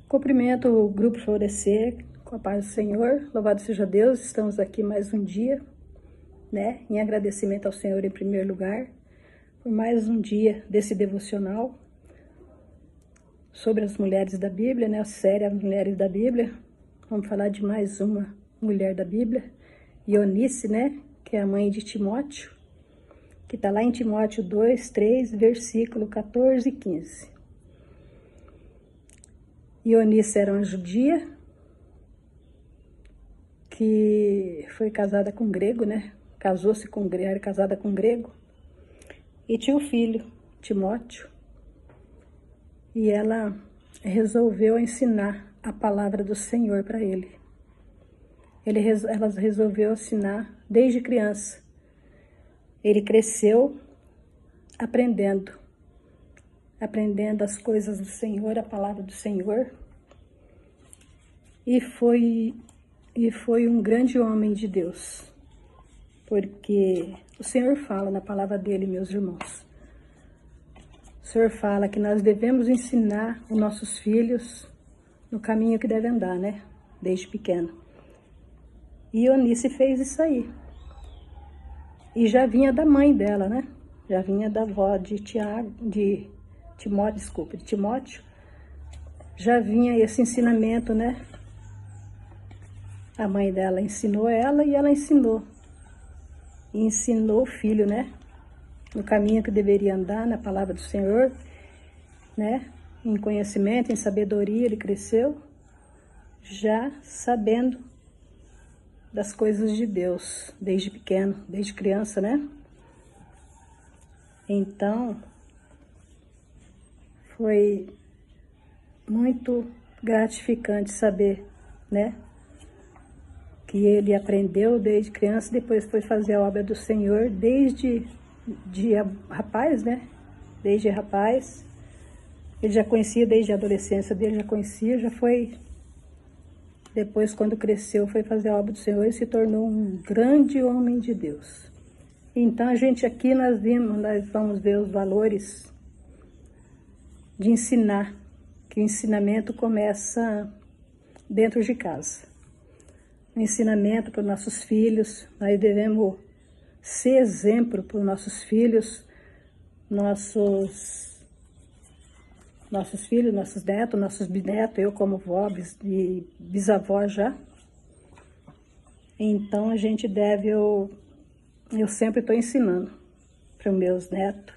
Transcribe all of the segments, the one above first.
Cumprimento o Grupo Florescer com a paz do Senhor. Louvado seja Deus, estamos aqui mais um dia, né? Em agradecimento ao Senhor em primeiro lugar, por mais um dia desse devocional sobre as mulheres da Bíblia, né? A série As Mulheres da Bíblia. Vamos falar de mais uma mulher da Bíblia, Eunice, né? Que é a mãe de Timóteo, que está lá em Timóteo 2, 3, versículo 14 e 15. Eunice era uma judia que foi casada com um grego, né? Casou-se com um grego, era casada com um grego. E tinha um filho, Timóteo. E ela resolveu ensinar a palavra do Senhor para ele. Ela resolveu ensinar desde criança. Ele cresceu aprendendo as coisas do Senhor, a palavra do Senhor. E foi um grande homem de Deus, porque o Senhor fala na palavra dele, meus irmãos. O Senhor fala que nós devemos ensinar os nossos filhos no caminho que devem andar, né? Desde pequeno. E Eunice fez isso aí. E já vinha da mãe dela, né? Já vinha da avó de Timóteo. Já vinha esse ensinamento, né? A mãe dela ensinou ela e ela ensinou. E ensinou o filho, né? No caminho que deveria andar, na palavra do Senhor, né? Em conhecimento, em sabedoria, ele cresceu já sabendo das coisas de Deus, desde pequeno, desde criança, né? Então, foi muito gratificante saber, né? Que ele aprendeu desde criança, depois foi fazer a obra do Senhor desde rapaz, né? Desde rapaz. Ele já conhecia desde a adolescência dele, já foi. Depois, quando cresceu, foi fazer a obra do Senhor e se tornou um grande homem de Deus. Então, a gente aqui, nós vamos ver os valores de ensinar, que o ensinamento começa dentro de casa. O ensinamento para os nossos filhos, nós devemos ser exemplo para os nossos filhos, nossos filhos, nossos netos, nossos bisnetos, eu como vó e bisavó já. Então a gente deve, eu sempre estou ensinando para os meus netos.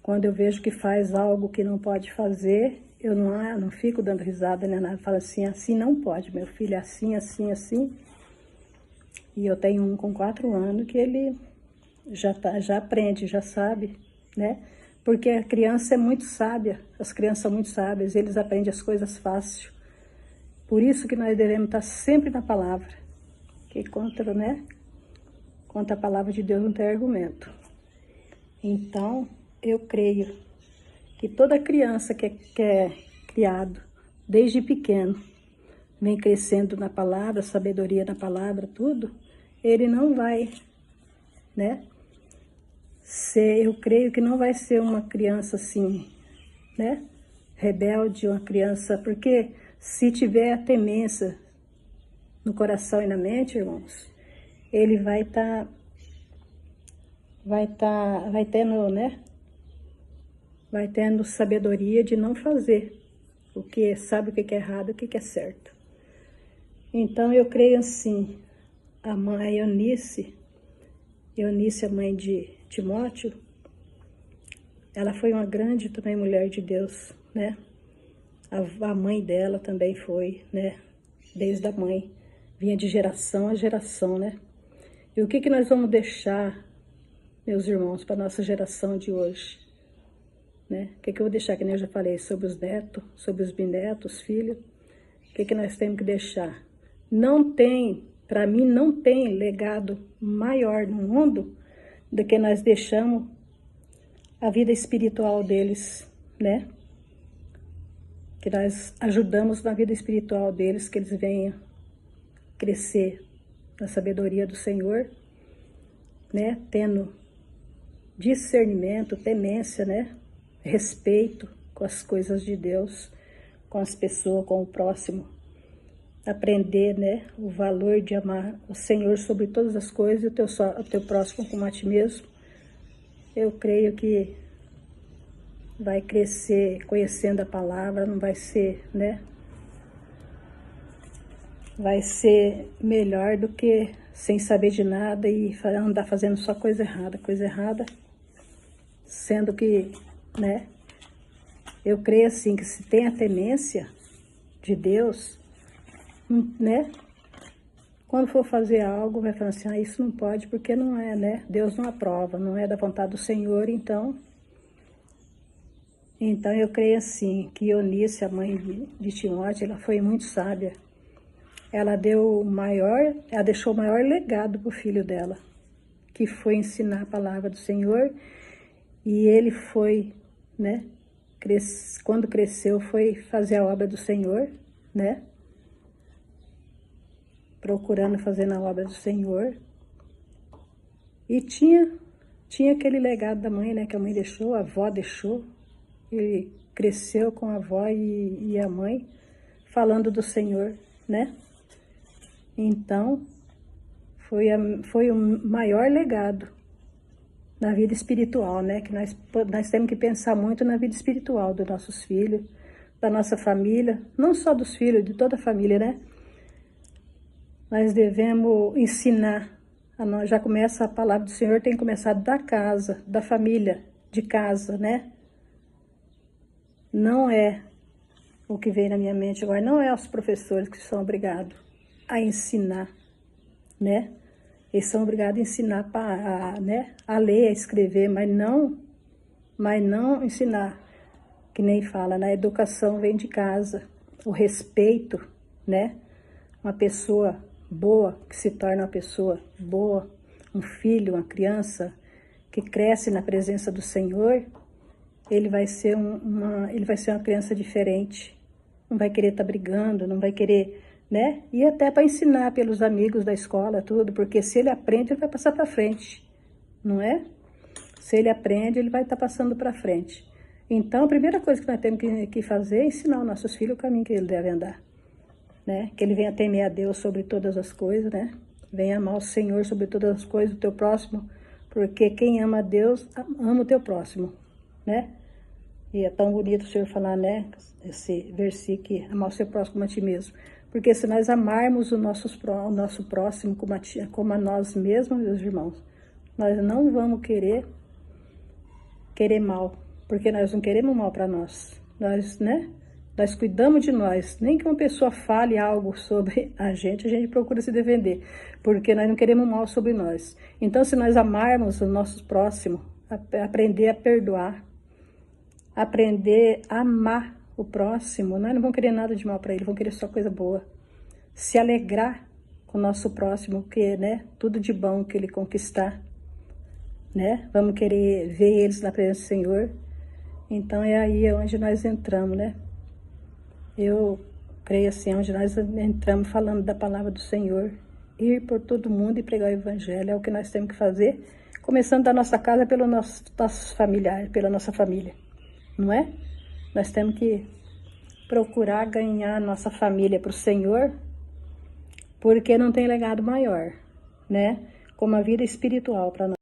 Quando eu vejo que faz algo que não pode fazer, eu não fico dando risada, né? Eu falo assim não pode, meu filho, é assim, assim, assim. E eu tenho um com 4 anos que ele já aprende, já sabe, né? Porque a criança é muito sábia, as crianças são muito sábias, eles aprendem as coisas fácil. Por isso que nós devemos estar sempre na palavra, que contra a palavra de Deus não tem argumento. Então, eu creio que toda criança que é criado desde pequeno, vem crescendo na palavra, sabedoria na palavra, tudo, ele não vai, né? Eu creio que não vai ser uma criança assim, né? Rebelde, uma criança, porque se tiver a temência no coração e na mente, irmãos, ele vai tendo, né? Vai tendo sabedoria de não fazer o que sabe o que é errado, o que é certo. Então eu creio assim, a mãe Eunice, a mãe de Timóteo, ela foi uma grande também mulher de Deus, né? A mãe dela também foi, né? Desde a mãe, vinha de geração a geração, né? E o que nós vamos deixar, meus irmãos, para a nossa geração de hoje? Né? O que eu vou deixar, que nem eu já falei, sobre os netos, sobre os bisnetos, os filhos. O que nós temos que deixar? Para mim, não tem legado maior no mundo do que nós deixamos a vida espiritual deles, né? Que nós ajudamos na vida espiritual deles, que eles venham crescer na sabedoria do Senhor, né? Tendo discernimento, temência, né? Respeito com as coisas de Deus, com as pessoas, com o próximo. Aprender, né, o valor de amar o Senhor sobre todas as coisas e o teu próximo como a ti mesmo. Eu creio que vai crescer conhecendo a palavra, não vai ser, né? Vai ser melhor do que sem saber de nada e andar fazendo só coisa errada, sendo que, né? Eu creio assim que se tem a temência de Deus, né? Quando for fazer algo, vai falar assim, isso não pode porque não é, né? Deus não aprova, não é da vontade do Senhor, então eu creio assim, que Eunice, a mãe de Timóteo, ela foi muito sábia. Ela deixou o maior legado para o filho dela, que foi ensinar a palavra do Senhor, e ele foi, né, quando cresceu, foi fazer a obra do Senhor, né, procurando fazer na obra do Senhor, e tinha aquele legado da mãe, né, que a mãe deixou, a avó deixou, ele cresceu com a avó e a mãe, falando do Senhor, né? Então, foi o maior legado na vida espiritual, né? Que nós temos que pensar muito na vida espiritual dos nossos filhos, da nossa família, não só dos filhos, de toda a família, né? Nós devemos ensinar, já começa a palavra do Senhor, tem começado da casa, da família, de casa, né? Não é o que vem na minha mente agora, não é os professores que são obrigados a ensinar, né? Eles são obrigados a ensinar né? A ler, a escrever, mas não ensinar, que nem fala, na educação vem de casa, o respeito, né? Uma pessoa boa, que se torna uma pessoa boa, um filho, uma criança que cresce na presença do Senhor, ele vai ser uma criança diferente, não vai querer estar brigando, não vai querer, né? E até para ensinar pelos amigos da escola, tudo, porque se ele aprende, ele vai passar para frente, não é? Se ele aprende, ele vai estar passando para frente. Então, a primeira coisa que nós temos que fazer é ensinar os nossos filhos o caminho que eles devem andar, né? Que ele venha temer a Deus sobre todas as coisas, né? Venha amar o Senhor sobre todas as coisas, o teu próximo, porque quem ama a Deus, ama o teu próximo, né? E é tão bonito o Senhor falar, né? Esse versículo, amar o seu próximo como a ti mesmo. Porque se nós amarmos o nosso próximo como a nós mesmos, meus irmãos, nós não vamos querer mal, porque nós não queremos mal para nós. Nós, né? Nós cuidamos de nós. Nem que uma pessoa fale algo sobre a gente procura se defender, porque nós não queremos mal sobre nós. Então, se nós amarmos o nosso próximo, aprender a perdoar, aprender a amar o próximo, nós não vamos querer nada de mal para ele, vamos querer só coisa boa. Se alegrar com o nosso próximo, porque, né, tudo de bom que ele conquistar, né? Vamos querer ver eles na presença do Senhor. Então é aí onde nós entramos, né? Eu creio assim, onde nós entramos falando da palavra do Senhor, ir por todo mundo e pregar o evangelho, é o que nós temos que fazer, começando da nossa casa pelo nossos familiares, pela nossa família, não é? Nós temos que procurar ganhar a nossa família para o Senhor, porque não tem legado maior, né? Como a vida espiritual para nós.